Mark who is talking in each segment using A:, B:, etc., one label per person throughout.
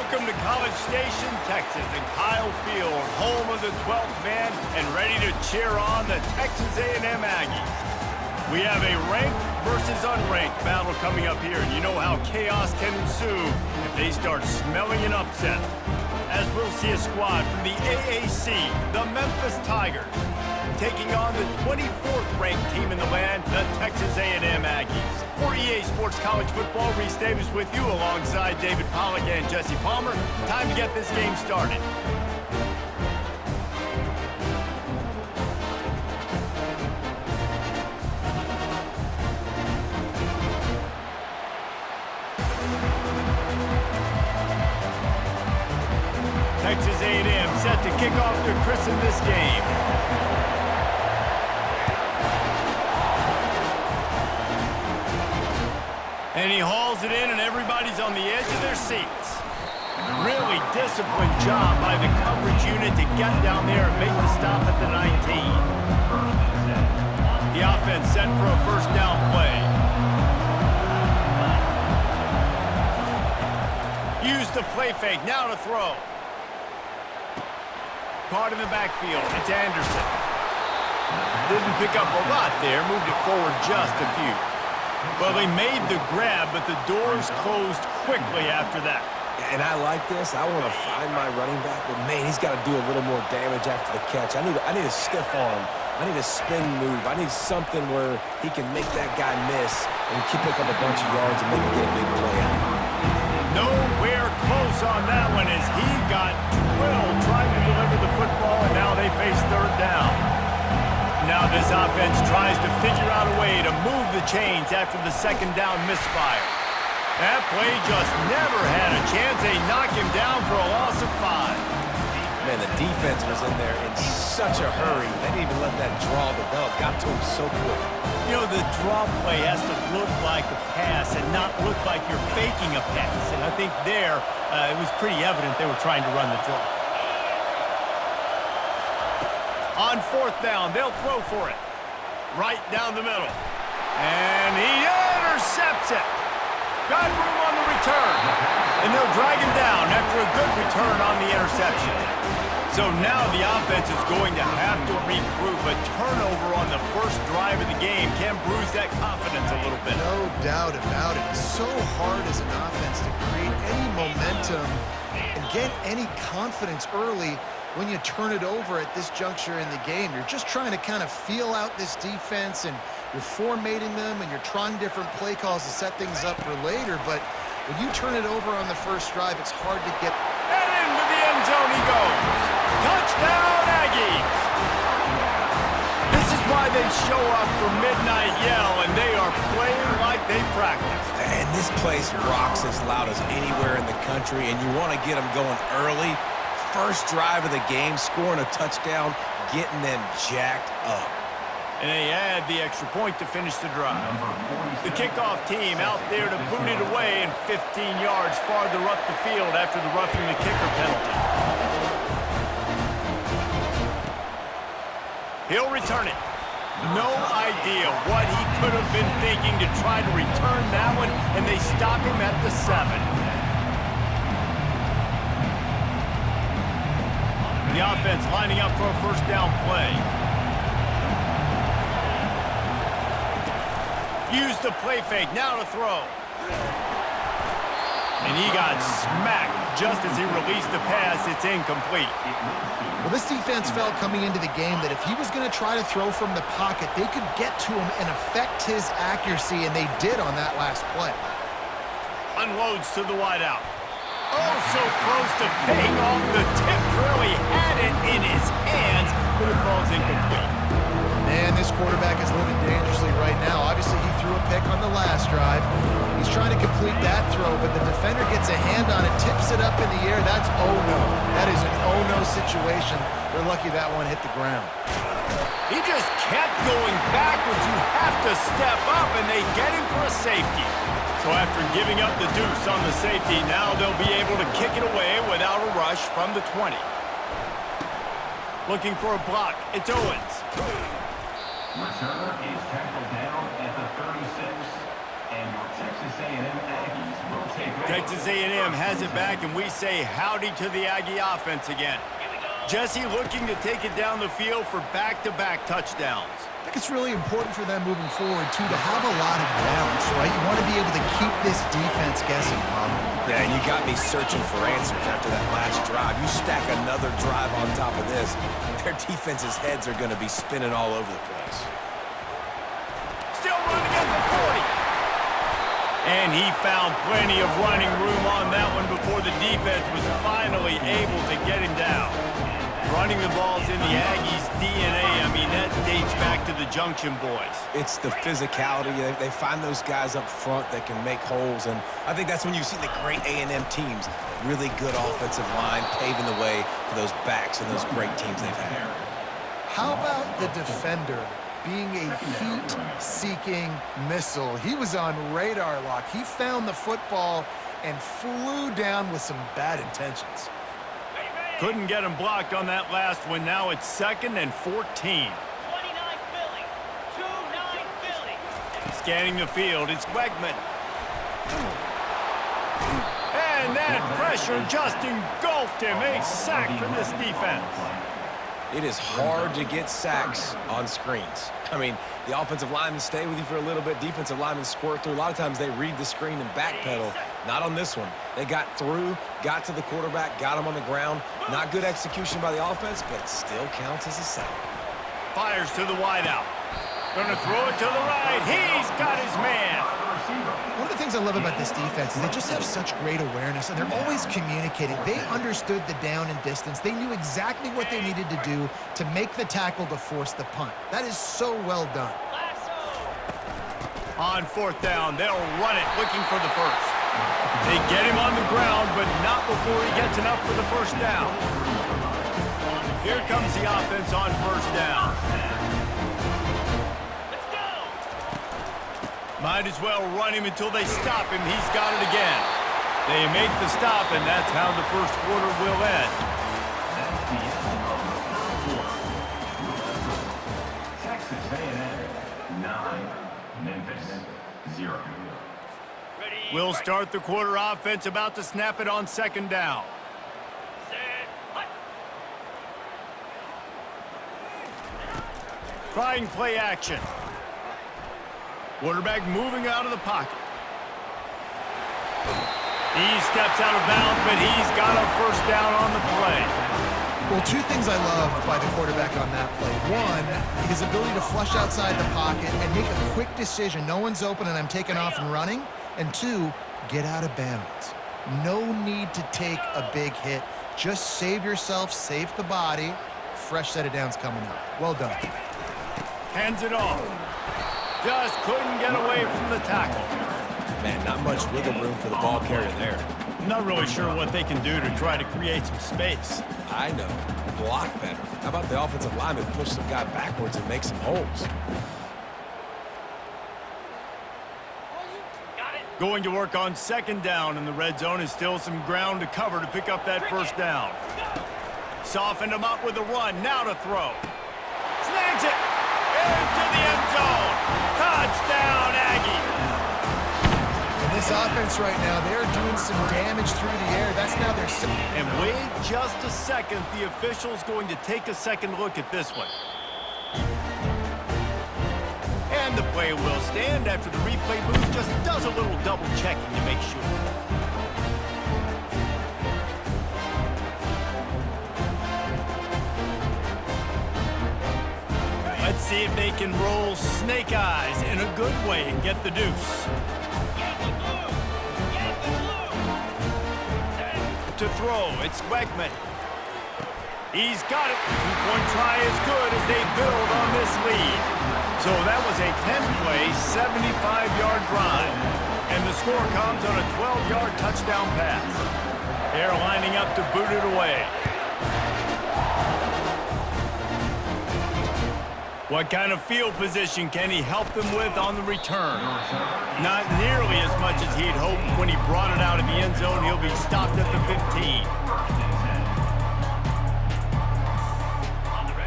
A: Welcome to College Station, Texas, and Kyle Field, home of the 12th man, and ready to cheer on the Texas A&M Aggies. We have a ranked versus unranked battle coming up here, and you know how chaos can ensue if they start smelling an upset. As we'll see a squad from the AAC, the Memphis Tigers, taking on the 24th ranked team in the land, the Texas A&M Aggies. For EA Sports College Football, Reese Davis with you alongside David Pollack and Jesse Palmer. Time to get this game started. Texas A&M set to kick off to christen this game. And he hauls it in, and everybody's on the edge of their seats. Really disciplined job by the coverage unit to get down there and make the stop at the 19. The offense set for a first down play. Use the play fake, now to throw. Caught in the backfield, it's Anderson. Didn't pick up a lot there, moved it forward just a few. Well, they made the grab, but the doors closed quickly after that.
B: And I like this. I want to find my running back, but man, he's got to do a little more damage after the catch. I need a stiff arm. I need a spin move. I need something where he can make that guy miss and pick up a bunch of yards and maybe get a big play out of it.
A: Nowhere close on that one as he got drilled trying to deliver the football, and now they face third down. Now this offense tries to figure out a way to move the chains after the second down misfire. That play just never had a chance. They knock him down for a loss of 5.
B: Man, the defense was in there in such a hurry. They didn't even let that draw develop. Got to him so quick.
A: You know, the draw play has to look like a pass and not look like you're faking a pass. And I think there, it was pretty evident they were trying to run the draw. On fourth down, they'll throw for it. Right down the middle. And he intercepts it. Got room on the return. And they'll drag him down after a good return on the interception. So now the offense is going to have to regroup. A turnover on the first drive of the game can bruise that confidence a little bit.
C: No doubt about it. It's so hard as an offense to create any momentum and get any confidence early when you turn it over at this juncture in the game. You're just trying to kind of feel out this defense, and you're formatting them, and you're trying different play calls to set things up for later. But when you turn it over on the first drive, it's hard to get.
A: And into the end zone he goes. Touchdown, Aggies! This is why they show up for Midnight Yell, and they are playing like they practiced.
B: And this place rocks as loud as anywhere in the country, and you want to get them going early. First drive of the game, scoring a touchdown, getting them jacked up.
A: And they add the extra point to finish the drive. The kickoff team out there to boot it away and 15 yards farther up the field after the roughing the kicker penalty. He'll return it. No idea what he could have been thinking to try to return that one, and they stop him at the 7. The offense lining up for a first down play. Use the play fake, now to throw. And he got smacked just as he released the pass. It's incomplete.
C: Well, this defense felt coming into the game that if he was going to try to throw from the pocket, they could get to him and affect his accuracy, and they did on that last play.
A: Unloads to the wideout. Oh, so close to paying off the tip. Really had it in his hands, but it falls incomplete.
C: Man, this quarterback is living dangerously right now. Obviously, he threw a pick on the last drive. He's trying to complete that throw, but the defender gets a hand on it, tips it up in the air. That's oh-no. That is an oh-no situation. They're lucky that one hit the ground.
A: He just kept going backwards. You have to step up, and they get him for a safety. So after giving up the deuce on the safety, now they'll be able to kick it away without a rush from the 20. Looking for a block. It's Owens.
D: Returner is tackled down at the 36,
A: Texas A&M has it back, and we say howdy to the Aggie offense again. Jesse looking to take it down the field for back-to-back touchdowns.
C: I think it's really important for them moving forward, too, to have a lot of balance, right? You want to be able to keep this defense guessing, Bob.
B: Yeah, and you got me searching for answers after that last drive. You stack another drive on top of this, their defense's heads are going to be spinning all over the place.
A: Still running at the 40. And he found plenty of running room on that one before the defense was finally able to get him down. Running the ball's in the Aggies' DNA. I mean, that dates back to the Junction boys.
B: It's the physicality. They find those guys up front that can make holes, and I think that's when you see the great A&M teams. Really good offensive line paving the way for those backs and those great teams they've had.
C: How about the defender being a heat-seeking missile? He was on radar lock. He found the football and flew down with some bad intentions.
A: Couldn't get him blocked on that last one. Now it's 2nd and 14.
D: 29 Philly. 2-9 Philly.
A: Scanning the field, it's Wegman. And that pressure just engulfed him. A sack for this defense.
B: It is hard to get sacks on screens. I mean, the offensive linemen stay with you for a little bit. Defensive linemen squirt through. A lot of times they read the screen and backpedal. Not on this one. They got through, got to the quarterback, got him on the ground. Not good execution by the offense, but it still counts as a sack.
A: Fires to the wideout. Gonna throw it to the right. He's got his man.
C: One of the things I love about this defense is they just have such great awareness, and they're always communicating. They understood the down and distance. They knew exactly what they needed to do to make the tackle to force the punt. That is so well done.
A: On 4th down, they'll run it, looking for the first. They get him on the ground, but not before he gets enough for the first down. Here comes the offense on 1st down. Might as well run him until they stop him. He's got it again. They make the stop, and that's how the first quarter will end.
E: Texas A&M 9, Memphis 0.
A: We'll start the quarter offense, about to snap it on 2nd down. Trying play action. Quarterback moving out of the pocket. He steps out of bounds, but he's got a first down on the play.
C: Well, 2 things I love by the quarterback on that play. 1, his ability to flush outside the pocket and make a quick decision. No one's open and I'm taking off and running. And 2, get out of bounds. No need to take a big hit. Just save yourself, save the body. Fresh set of downs coming up. Well done.
A: Hands it off. Just couldn't get away from the tackle.
B: Man, not much wiggle room for the ball carrier there.
A: Not really sure what they can do to try to create some space.
B: I know. Block better. How about the offensive lineman push some guy backwards and make some holes?
A: Going to work on 2nd down, and the red zone is still some ground to cover to pick up that first down. Softened him up with a run. Now to throw. Snags it. Into the end zone. Touchdown, Aggie.
C: And this offense right now, they're doing some damage through the air. That's now their...
A: And wait just a second. The official's going to take a second look at this one. And the play will stand after the replay booth just does a little double checking to make sure. Let's see if they can roll snake eyes in a good way and get the deuce. To throw, it's Wegman. He's got it. 2-point try is good as they build on this lead. So that was a 10-play, 75-yard drive. And the score comes on a 12-yard touchdown pass. They're lining up to boot it away. What kind of field position can he help them with on the return? Not nearly as much as he'd hoped when he brought it out of the end zone. He'll be stopped at the 15.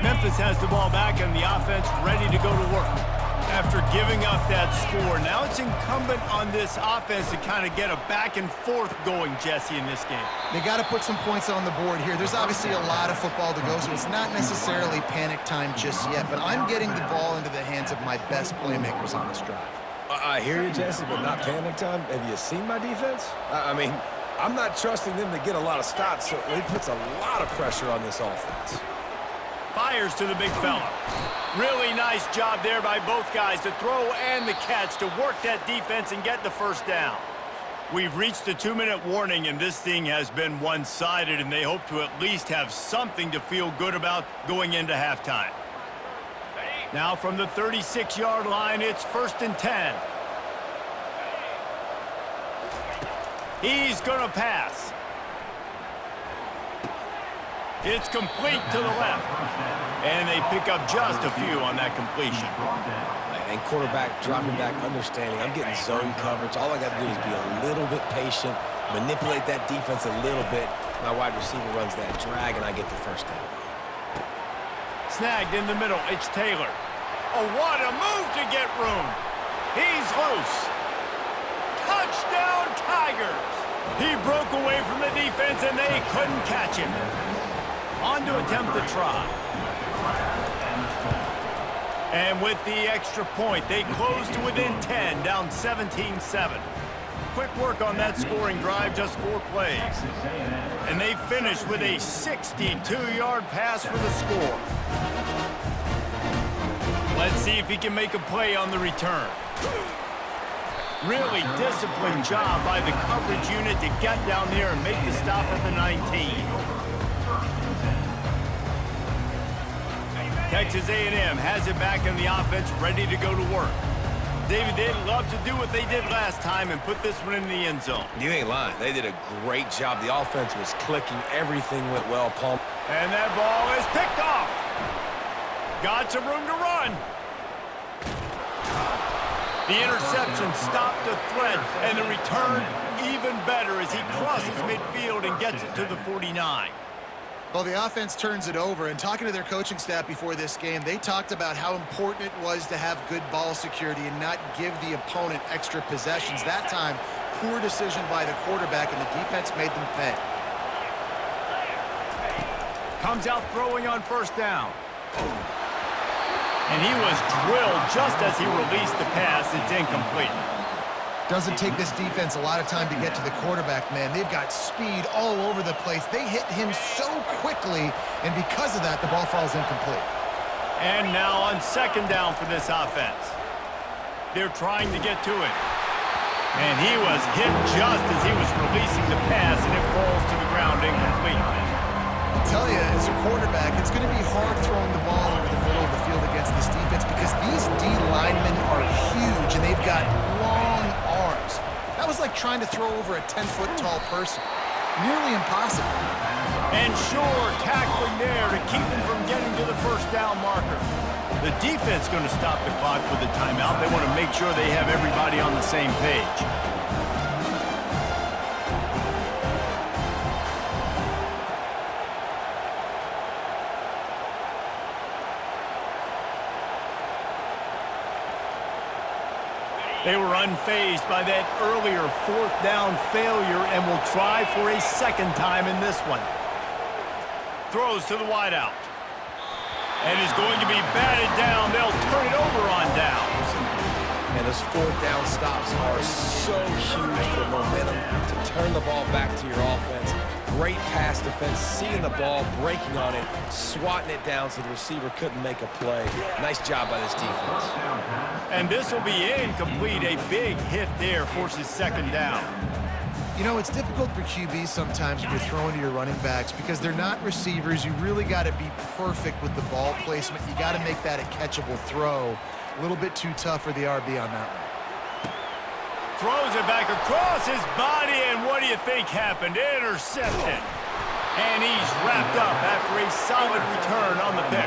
A: Memphis has the ball back and the offense ready to go to work. After giving up that score, now it's incumbent on this offense to kind of get a back and forth going, Jesse, in this game.
C: They got to put some points on the board here. There's obviously a lot of football to go, so it's not necessarily panic time just yet, but I'm getting the ball into the hands of my best playmakers on this drive.
B: I hear you, Jesse, but not panic time. Have you seen my defense? I mean, I'm not trusting them to get a lot of stops, so it puts a lot of pressure on this offense.
A: Fires to the big fella. Really nice job there by both guys to throw and the catch to work that defense and get the first down. We've reached the 2-minute warning, and this thing has been one-sided, and they hope to at least have something to feel good about going into halftime. Now from the 36-yard line, it's 1st and 10. He's going to pass. It's complete to the left. And they pick up just a few on that completion.
B: And quarterback dropping back, understanding. I'm getting zone coverage. All I got to do is be a little bit patient, manipulate that defense a little bit. My wide receiver runs that drag, and I get the first down.
A: Snagged in the middle. It's Taylor. Oh, what a move to get room. He's loose. Touchdown, Tigers. He broke away from the defense, and they couldn't catch him. On to attempt the try. And with the extra point, they close to within 10, down 17-7. Quick work on that scoring drive, just 4 plays. And they finish with a 62-yard pass for the score. Let's see if he can make a play on the return. Really disciplined job by the coverage unit to get down there and make the stop at the 19. Texas A&M has it back in the offense, ready to go to work. David, they'd love to do what they did last time and put this one in the end zone.
B: You ain't lying. They did a great job. The offense was clicking. Everything went well, Paul.
A: And that ball is picked off. Got some room to run. The interception stopped the threat, and the return even better as he crosses midfield and gets it to the 49.
C: Well, the offense turns it over, and talking to their coaching staff before this game, they talked about how important it was to have good ball security and not give the opponent extra possessions. That time, poor decision by the quarterback, and the defense made them pay.
A: Comes out throwing on 1st down. And he was drilled just as he released the pass. It's incomplete.
C: Doesn't take this defense a lot of time to get to the quarterback, man. They've got speed all over the place. They hit him so quickly, and because of that, the ball falls incomplete.
A: And now on 2nd down for this offense. They're trying to get to it. And he was hit just as he was releasing the pass, and it falls to the ground incomplete.
C: I tell you, as a quarterback, it's going to be hard throwing the ball over the middle of the field against this defense because these D linemen are huge, and they've got long arms. That was like trying to throw over a 10-foot tall person. Nearly impossible.
A: And sure, tackling there to keep him from getting to the 1st down marker. The defense going to stop the clock with a timeout. They want to make sure they have everybody on the same page. They were unfazed by that earlier 4th down failure and will try for a 2nd time in this one. Throws to the wideout. And is going to be batted down. They'll turn it over on downs.
B: And those 4th down stops are so huge for momentum to turn the ball back to your offense. Great pass defense, seeing the ball, breaking on it, swatting it down so the receiver couldn't make a play. Nice job by this defense.
A: And this will be incomplete. A big hit there forces 2nd down.
C: You know, it's difficult for QBs sometimes when you're throwing to your running backs because they're not receivers. You really got to be perfect with the ball placement. You got to make that a catchable throw. A little bit too tough for the RB on that one.
A: Throws it back across his body, and what do you think happened? Intercepted. And he's wrapped up after a solid return on the pick.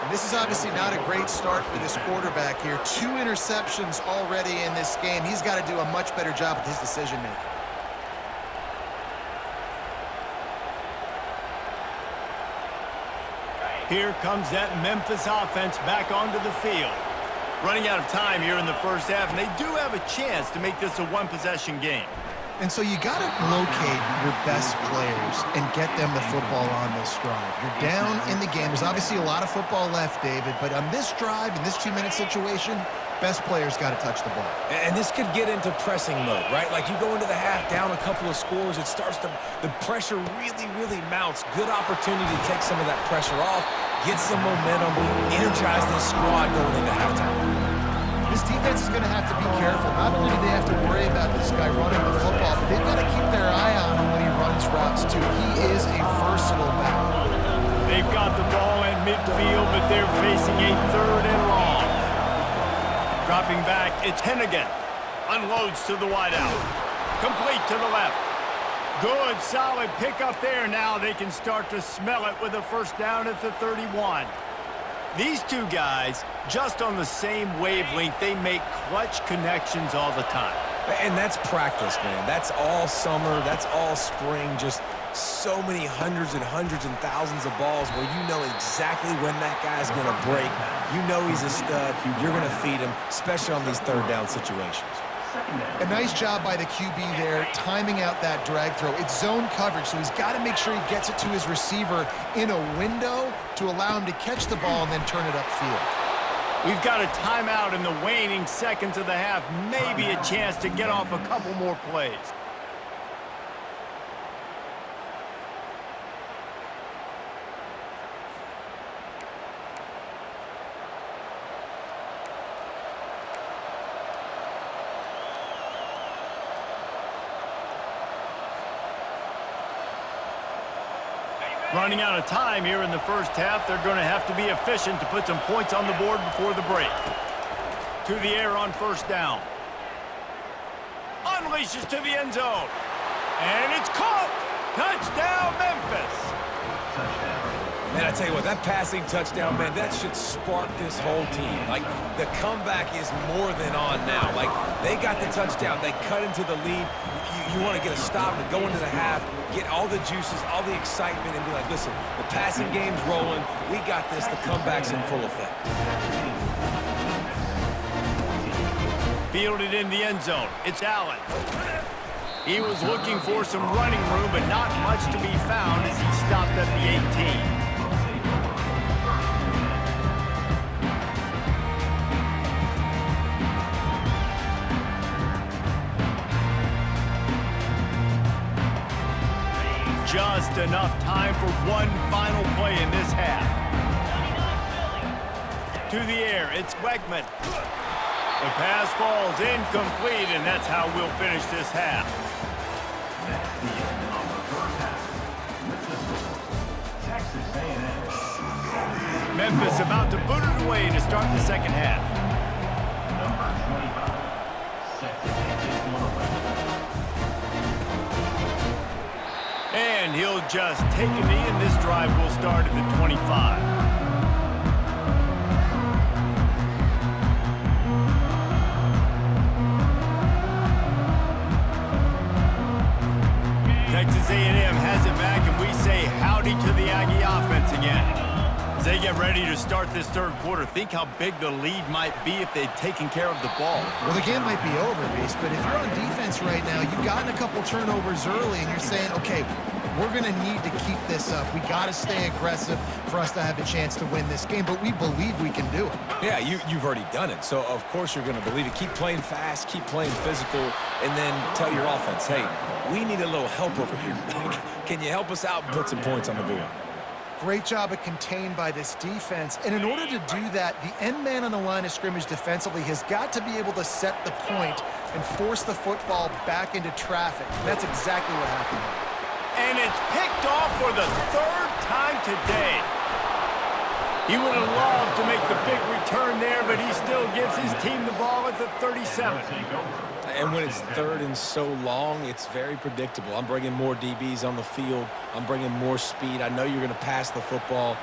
C: And this is obviously not a great start for this quarterback here. 2 interceptions already in this game. He's got to do a much better job with his decision-making.
A: Here comes that Memphis offense back onto the field. Running out of time here in the first half, and they do have a chance to make this a one-possession game.
C: And so you got to locate your best players and get them the football on this drive. You're down in the game. There's obviously a lot of football left, David, but on this drive, in this 2-minute situation, best players got to touch the ball.
B: And this could get into pressing mode, right? Like you go into the half down a couple of scores, it starts to, the pressure really mounts. Good opportunity to take some of that pressure off, get some momentum, energize this squad going into halftime.
C: This defense is going to have to be careful. Not only do they have to worry about this guy running the football, but they've got to keep their eye on him when he runs routes, too. He is a versatile back.
A: They've got the ball in midfield, but they're facing a 3rd and long. Dropping back, it's Hennigan. Unloads to the wideout. Complete to the left. Good, solid pickup there. Now they can start to smell it with a first down at the 31. These two guys, just on the same wavelength, they make clutch connections all the time.
B: And that's practice, man. That's all summer. That's all spring. Just so many hundreds and thousands of balls where you know exactly when that guy's going to break. You know he's a stud. You're going to feed him, especially on these 3rd down situations.
C: A nice job by the QB there, timing out that drag throw. It's zone coverage, so he's got to make sure he gets it to his receiver in a window to allow him to catch the ball and then turn it upfield.
A: We've got a timeout in the waning seconds of the half. Maybe a chance to get off a couple more plays. Running out of time here in the first half. They're going to have to be efficient to put some points on the board before the break. To the air on first down. Unleashes to the end zone. And it's caught. Touchdown, Memphis.
B: Man, I tell you what, that passing touchdown, man, that should spark this whole team. Like, the comeback is more than on now. Like, they got the touchdown. They cut into the lead. You want to get a stop and go into the half, get all the juices, all the excitement, and be like, listen, the passing game's rolling. We got this. The comeback's in full effect.
A: Fielded in the end zone. It's Allen. He was looking for some running room, but not much to be found as he stopped at the 18. Just enough time for one final play in this half. To the air, it's Wegman. The pass falls incomplete, and that's how we'll finish this half.
E: That's the end of the first half. Texas A&M.
A: Memphis about to boot it away to start the second half.
E: Number 25. Set to take this one away.
A: And he'll just take a knee, and this drive will start at the 25. Texas A&M has it back, and we say howdy to the Aggie offense again. As they get ready to start this 3rd quarter, think how big the lead might be if they'd taken care of the ball.
C: Well, the game might be over, Reese, but if you're on defense right now, you've gotten a couple turnovers early, and you're saying, okay, we're going to need to keep this up. We got to stay aggressive for us to have a chance to win this game, but we believe we can do it.
B: Yeah, you've already done it, so of course you're going to believe it. Keep playing fast, keep playing physical, and then tell your offense, hey, we need a little help over here. Can you help us out and put some points on the board?
C: Great job of contained by this defense. And in order to do that, the end man on the line of scrimmage defensively has got to be able to set the point and force the football back into traffic. And that's exactly what happened there.
A: And it's picked off for the 3rd time today. He would have loved to make the big return there, but he still gives his team the ball at the 37.
B: And when it's 3rd and so long, it's very predictable. I'm bringing more DBs on the field. I'm bringing more speed. I know you're going to pass the football.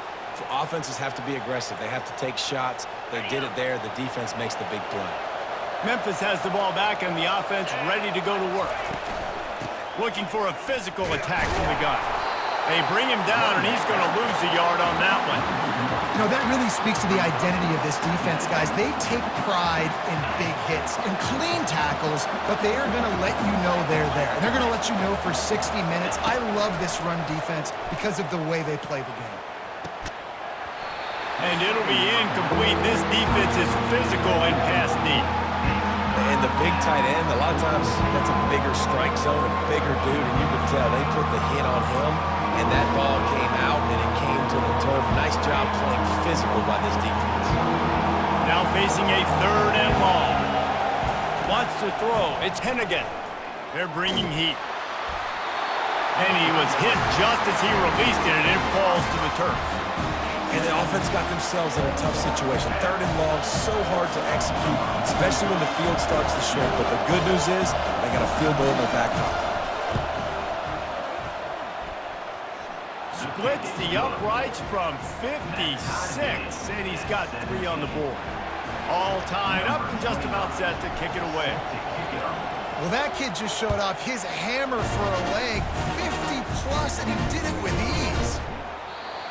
B: Offenses have to be aggressive. They have to take shots. They did it there. The defense makes the big play.
A: Memphis has the ball back, and the offense ready to go to work. Looking for a physical attack from the gun. They bring him down, and he's going to lose a yard on that one.
C: You know, that really speaks to the identity of this defense, guys. They take pride in big hits and clean tackles, but they are going to let you know they're there. And they're going to let you know for 60 minutes. I love this run defense because of the way they play the game.
A: And it'll be incomplete. This defense is physical and pass deep.
B: And the big tight end, a lot of times that's a bigger strike zone, a bigger dude, and you can tell they put the hit on him, and that ball came out, and it came to the turf. Nice job playing physical by this defense.
A: Now facing a 3rd and long. Wants to throw. It's Hennigan. They're bringing heat. And he was hit just as he released it, and it falls to the turf.
B: And the offense got themselves in a tough situation. 3rd and long, so hard to execute, especially when the field starts to shrink. But the good news is they got a field goal in their back pocket.
A: Splits the uprights from 56, and he's got 3 on the board. All tied up and just about set to kick it away.
C: Well, that kid just showed off his hammer for a leg, 50-plus, and he did it with ease.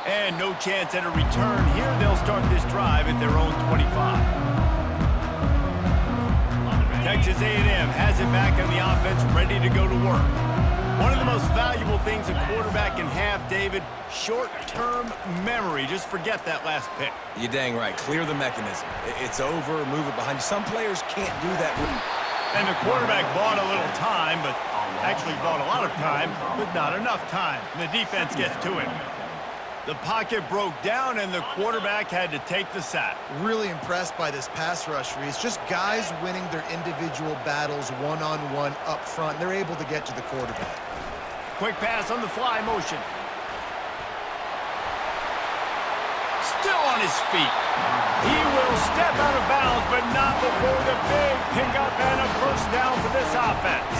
A: And no chance at a return here. They'll start this drive at their own 25. Texas A&M has it back on the offense, ready to go to work. One of the most valuable things a quarterback can have, David, short-term memory. Just forget that last pick.
B: You're dang right. Clear the mechanism. It's over, move it behind you. Some players can't do that.
A: And the quarterback bought a little time, but actually bought a lot of time, but not enough time. And the defense gets to him. The pocket broke down, and the quarterback had to take the sack.
C: Really impressed by this pass rush, Reese. Just guys winning their individual battles one-on-one up front. They're able to get to the quarterback.
A: Quick pass on the fly motion. Still on his feet. He will step out of bounds, but not before the big pickup and a first down for this offense.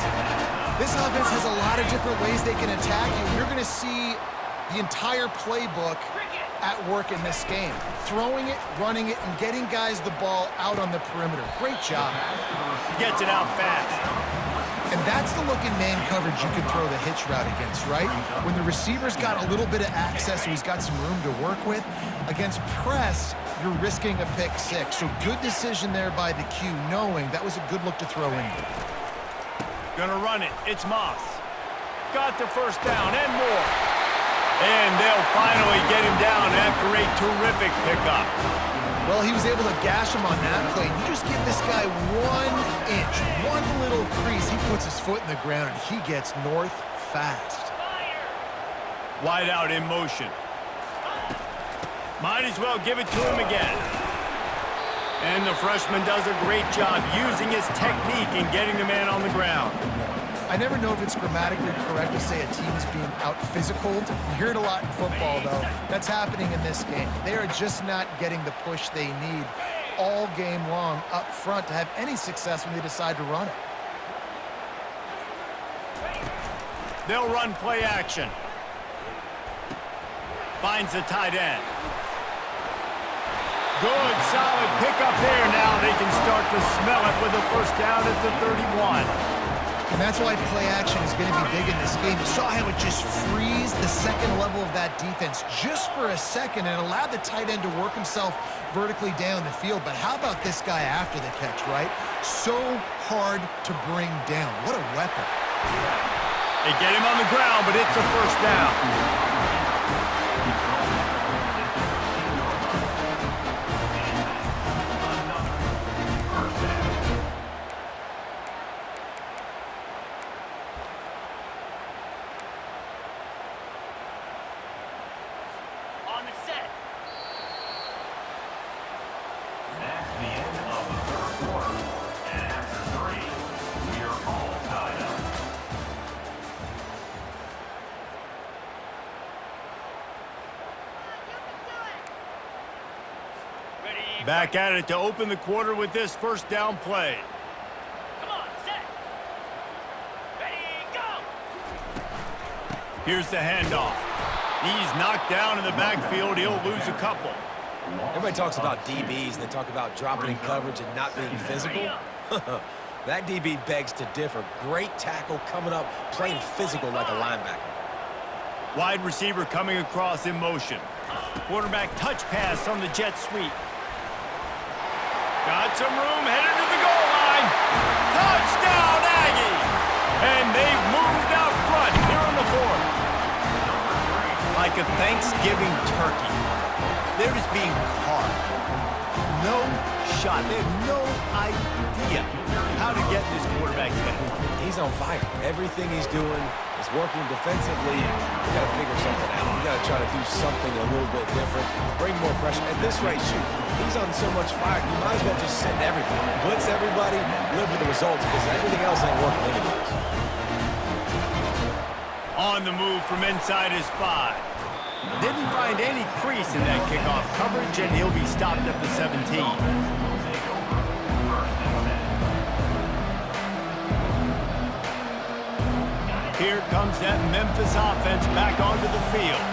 C: This offense has a lot of different ways they can attack you. You're going to see the entire playbook at work in this game. Throwing it, running it, and getting guys the ball out on the perimeter. Great job.
A: Gets it out fast.
C: And that's the look in man coverage you can throw the hitch route against, right? When the receiver's got a little bit of access, so he's got some room to work with. Against press, you're risking a pick 6. So good decision there by the Q, knowing that was a good look to throw in.
A: Gonna run it. It's Moss. Got the first down and more. And they'll finally get him down after a terrific pickup.
C: Well, he was able to gash him on that play. You just give this guy 1 inch, one little crease, he puts his foot in the ground, and he gets north fast.
A: Wide out in motion. Might as well give it to him again. And the freshman does a great job using his technique and getting the man on the ground.
C: I never know if it's grammatically correct to say a team is being out-physicaled. You hear it a lot in football, though. That's happening in this game. They are just not getting the push they need all game long up front to have any success when they decide to run it.
A: They'll run play action. Finds the tight end. Good, solid pickup there. Now they can start to smell it with a first down at the 31.
C: And that's why play action is going to be big in this game. You saw how it just frees the second level of that defense just for a second and allowed the tight end to work himself vertically down the field. But how about this guy after the catch, right? So hard to bring down. What a weapon.
A: They get him on the ground, but it's a first down. Back at it to open the quarter with this first down play.
D: Come on, set. Ready, go.
A: Here's the handoff. He's knocked down in the backfield. He'll lose a couple.
B: Everybody talks about DBs, and they talk about dropping in coverage and not being physical. That DB begs to differ. Great tackle coming up, playing physical like a linebacker.
A: Wide receiver coming across in motion. Quarterback touch pass on the jet sweep. Got some room, headed to the goal line. Touchdown, Aggies! And they've moved out front here on the 4th. Like a Thanksgiving turkey, they're just being carved. No shot. They have no idea how to get this quarterback's head.
B: He's on fire. Everything he's doing is working defensively. We got to figure something out. We got to try to do something a little bit different. Bring more pressure. At this rate, shoot, he's on so much fire. You might as well just send everybody. Blitz everybody, live with the results, because everything else ain't working anyways.
A: On the move from inside his 5. Didn't find any crease in that kickoff coverage, and he'll be stopped at the 17. Here comes that Memphis offense back onto the field.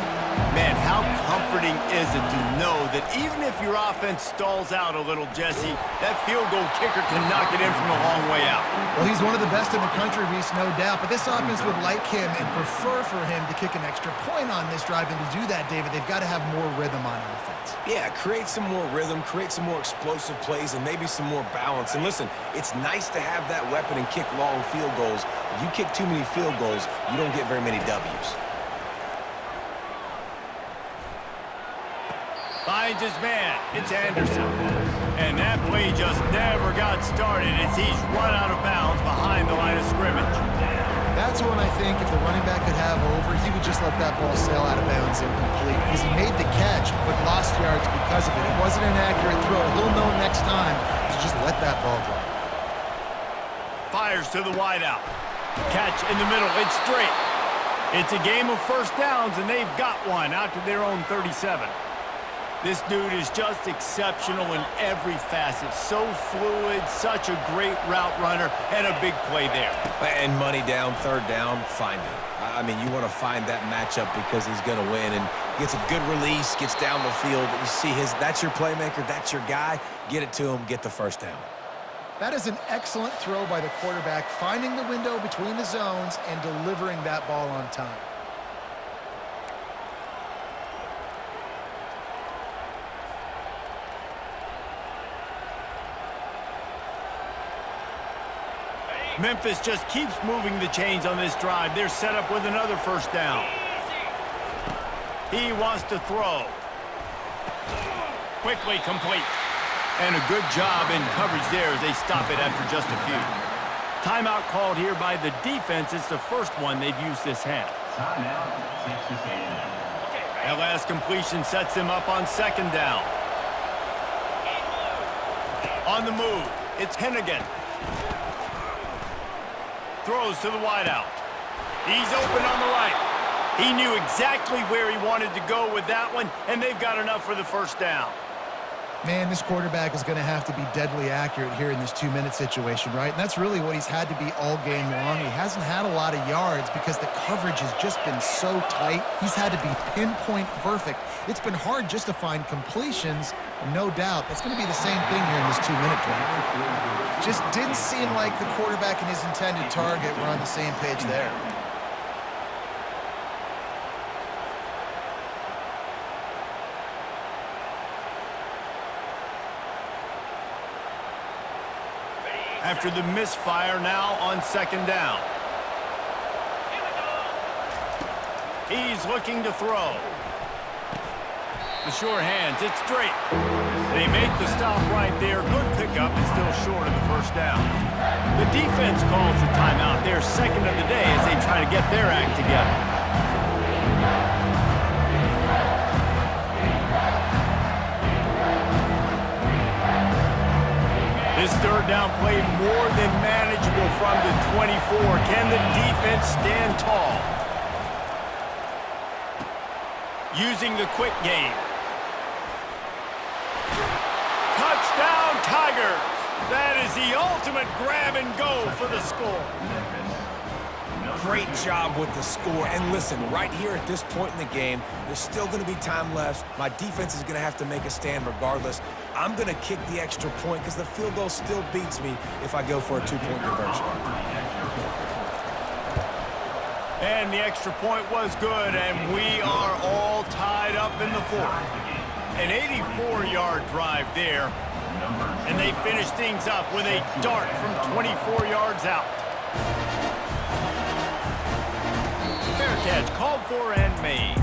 A: Man, how comforting is it to know that even if your offense stalls out a little, Jesse, that field goal kicker can knock it in from a long way out.
C: Well, he's one of the best in the country, Reese, no doubt. But this offense would like him and prefer for him to kick an extra point on this drive. And to do that, David, they've got to have more rhythm on offense.
B: Yeah, create some more rhythm, create some more explosive plays, and maybe some more balance. And listen, it's nice to have that weapon and kick long field goals. If you kick too many field goals, you don't get very many W's.
A: Finds his man. It's Anderson. And that play just never got started as he's run out of bounds behind the line of scrimmage.
C: That's when I think if the running back could have over, he would just let that ball sail out of bounds incomplete. Because he made the catch, but lost yards because of it. It wasn't an accurate throw. He'll know next time to just let that ball go.
A: Fires to the wideout. Catch in the middle. It's straight. It's a game of first downs, and they've got one out to their own 37. This dude is just exceptional in every facet. So fluid, such a great route runner, and a big play there.
B: And money down, third down, find him. I mean, you want to find that matchup because he's going to win, and gets a good release, gets down the field. You see that's your playmaker, that's your guy. Get it to him, get the first down.
C: That is an excellent throw by the quarterback, finding the window between the zones and delivering that ball on time.
A: Memphis just keeps moving the chains on this drive. They're set up with another first down. He wants to throw. Quickly complete. And a good job in coverage there as they stop it after just a few. Timeout called here by the defense. It's the first one they've used this half.
E: Timeout, Texas A&M.
A: That last completion sets them up on second down. On the move, it's Hennigan. Throws to the wideout. He's open on the right. He knew exactly where he wanted to go with that one, and they've got enough for the first down.
C: Man, this quarterback is going to have to be deadly accurate here in this 2-minute situation, right? And that's really what he's had to be all game long. He hasn't had a lot of yards because the coverage has just been so tight. He's had to be pinpoint perfect. It's been hard just to find completions, no doubt. That's going to be the same thing here in this 2-minute drive. Just didn't seem like the quarterback and his intended target were on the same page there.
A: After the misfire, now on second down. He's looking to throw. The sure hands, it's straight. They make the stop right there. Good pickup and still short of the first down. The defense calls the timeout. They're second of the day as they try to get their act together. This third down play more than manageable from the 24. Can the defense stand tall? Using the quick game. Touchdown, Tigers! That is the ultimate grab and go for the score.
B: Great job with the score. And listen, right here at this point in the game, there's still going to be time left. My defense is going to have to make a stand regardless. I'm going to kick the extra point because the field goal still beats me if I go for a 2-point conversion.
A: And the extra point was good, and we are all tied up in the fourth. An 84-yard drive there, and they finish things up with a dart from 24 yards out. Fair catch called for and made.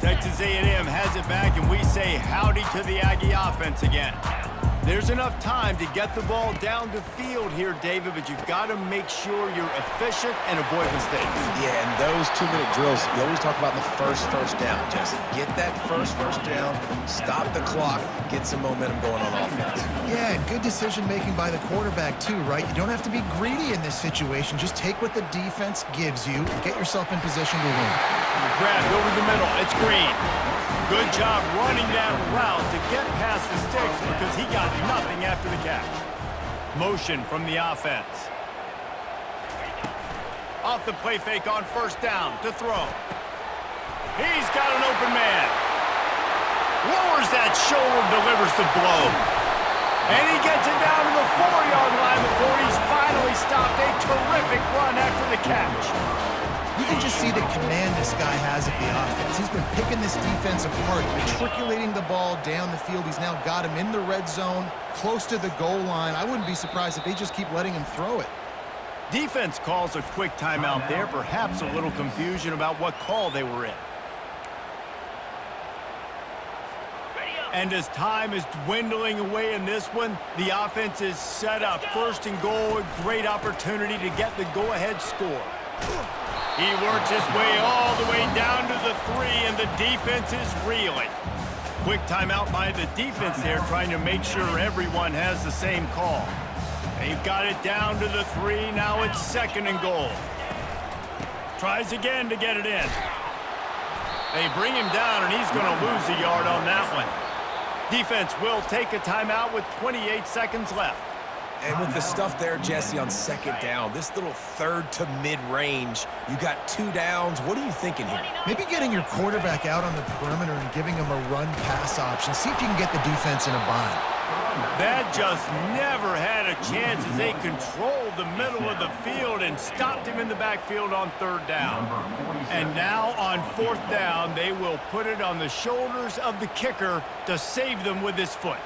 A: Texas A&M has it back, and we say howdy to the Aggie offense again. There's enough time to get the ball down the field here, David, but you've got to make sure you're efficient and avoid mistakes.
B: Yeah, and those 2-minute drills, you always talk about the first down, Jesse. Get that first down, stop the clock, get some momentum going on offense.
C: Yeah, and good decision-making by the quarterback, too, right? You don't have to be greedy in this situation. Just take what the defense gives you and get yourself in position to win.
A: Grabbed over the middle. It's Green. Good job running that route to get past the sticks because he got nothing after the catch. Motion from the offense. Off the play fake on first down to throw. He's got an open man. Lowers that shoulder, delivers the blow. And he gets it down to the 4-yard line before he's finally stopped. A terrific run after the catch.
C: You can just see the command this guy has of the offense. He's been picking this defense apart, matriculating the ball down the field. He's now got him in the red zone, close to the goal line. I wouldn't be surprised if they just keep letting him throw it.
A: Defense calls a quick timeout there, perhaps a little confusion about what call they were in. And as time is dwindling away in this one, the offense is set up. First and goal, a great opportunity to get the go-ahead score. He works his way all the way down to the 3, and the defense is reeling. Quick timeout by the defense there, trying to make sure everyone has the same call. They've got it down to the 3. Now it's second and goal. Tries again to get it in. They bring him down, and he's going to lose a yard on that one. Defense will take a timeout with 28 seconds left.
B: And with the stuff there, Jesse, on second down, this little third to mid-range, you got 2 downs. What are you thinking here?
C: Maybe getting your quarterback out on the perimeter and giving him a run-pass option. See if you can get the defense in a bind.
A: That just never had a chance as they controlled the middle of the field and stopped him in the backfield on third down. And now on fourth down, they will put it on the shoulders of the kicker to save them with his foot.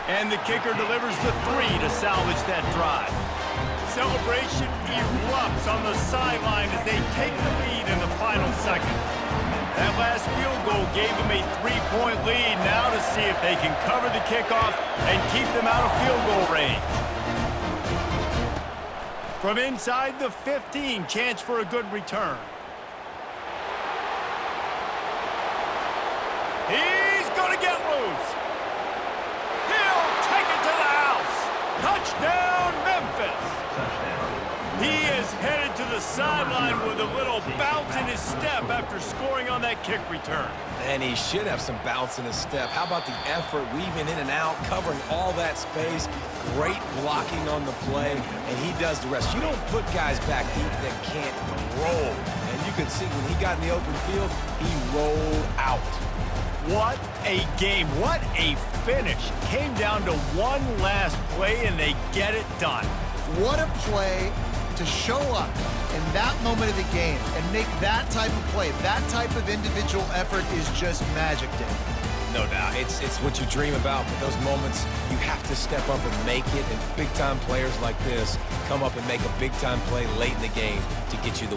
A: And the kicker delivers the 3 to salvage that drive. Celebration erupts on the sideline as they take the lead in the final seconds. That last field goal gave them a 3-point lead. Now to see if they can cover the kickoff and keep them out of field goal range. From inside the 15, chance for a good return. He's going to get loose. Touchdown, Memphis! He is headed to the sideline with a little bounce in his step after scoring on that kick return.
B: And he should have some bounce in his step. How about the effort, weaving in and out, covering all that space, great blocking on the play, and he does the rest. You don't put guys back deep that can't roll. And you could see when he got in the open field, he rolled out.
A: What a game. What a finish. Came down to one last play, and they get it done.
C: What a play to show up in that moment of the game and make that type of play. That type of individual effort is just magic, Dave.
B: No doubt. It's what you dream about, but those moments, you have to step up and make it, and big-time players like this come up and make a big-time play late in the game to get you the